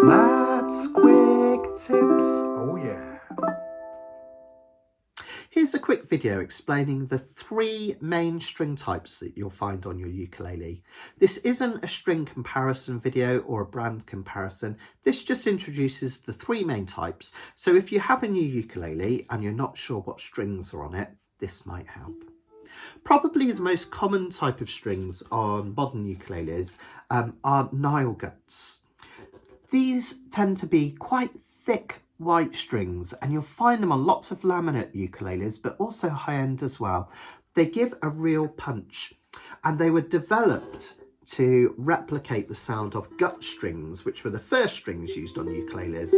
Matt's quick tips. Oh yeah. Here's a quick video explaining the 3 main string types that you'll find on your ukulele. This isn't a string comparison video or a brand comparison. This just introduces the 3 main types. So if you have a new ukulele and you're not sure what strings are on it, this might help. Probably the most common type of strings on modern ukuleles are nylon guts. These tend to be quite thick white strings, and you'll find them on lots of laminate ukuleles, but also high-end as well. They give a real punch, and they were developed to replicate the sound of gut strings, which were the first strings used on ukuleles.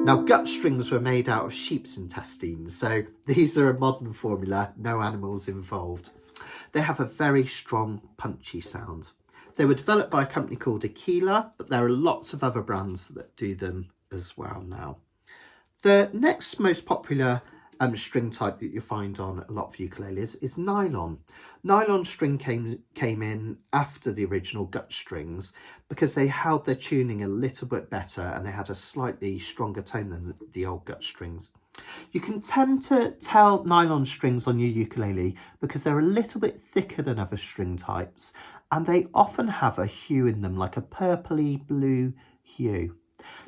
Now, gut strings were made out of sheep's intestines, so these are a modern formula, no animals involved. They have a very strong, punchy sound. They were developed by a company called Ukulele, but there are lots of other brands that do them as well now. The next most popular string type that you find on a lot of ukuleles is nylon. Nylon string came in after the original gut strings because they held their tuning a little bit better and they had a slightly stronger tone than the old gut strings. You can tend to tell nylon strings on your ukulele because they're a little bit thicker than other string types, and they often have a hue in them, like a purpley blue hue.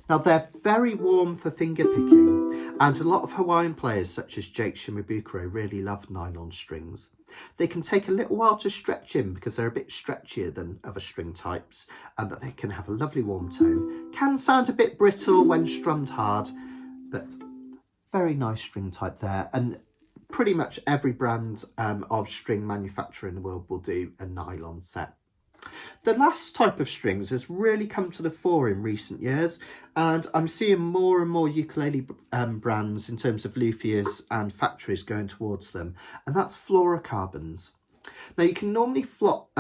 Now, they're very warm for finger picking, and a lot of Hawaiian players such as Jake Shimabukuro really love nylon strings. They can take a little while to stretch in because they're a bit stretchier than other string types, but they can have a lovely warm tone. Can sound a bit brittle when strummed hard, but very nice string type there. And pretty much every brand of string manufacturer in the world will do a nylon set. The last type of strings has really come to the fore in recent years, and I'm seeing more and more ukulele brands in terms of luthiers and factories going towards them, and that's fluorocarbons. Now, you can normally spot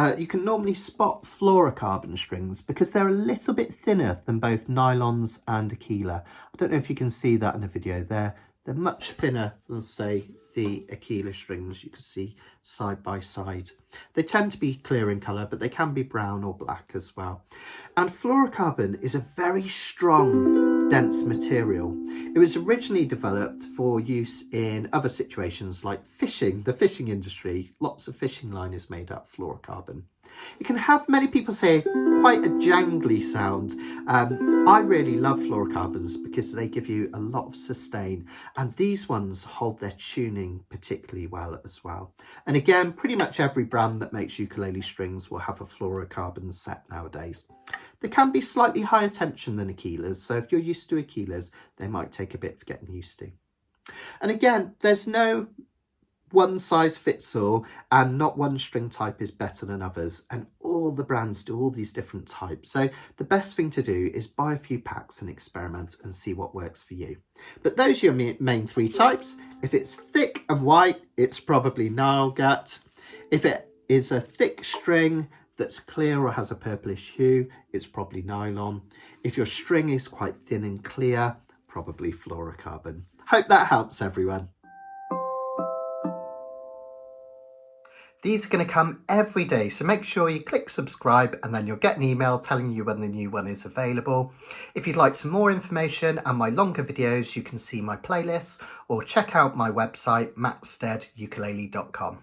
fluorocarbon strings because they're a little bit thinner than both nylons and Ukulele. I don't know if you can see that in the video. They're much thinner than, say, the Ukulele strings you can see side by side. They tend to be clear in colour, but they can be brown or black as well. And fluorocarbon is a very strong, dense material. It was originally developed for use in other situations like fishing, the fishing industry. Lots of fishing line is made out of fluorocarbon. It can have, many people say, quite a jangly sound. I really love fluorocarbons because they give you a lot of sustain, and these ones hold their tuning particularly well as well. And again, pretty much every brand that makes ukulele strings will have a fluorocarbon set nowadays. They can be slightly higher tension than Ukuleles, so if you're used to Ukuleles, they might take a bit for getting used to. And again, there's no one size fits all, and not one string type is better than others, and all the brands do all these different types. So the best thing to do is buy a few packs and experiment and see what works for you. But those are your main 3 types. If it's thick and white, it's probably nylon gut. If it is a thick string that's clear or has a purplish hue, it's probably nylon. If your string is quite thin and clear, probably fluorocarbon. Hope that helps, everyone. These are going to come every day, so make sure you click subscribe and then you'll get an email telling you when the new one is available. If you'd like some more information and my longer videos, you can see my playlists or check out my website, mattsteadukulele.com.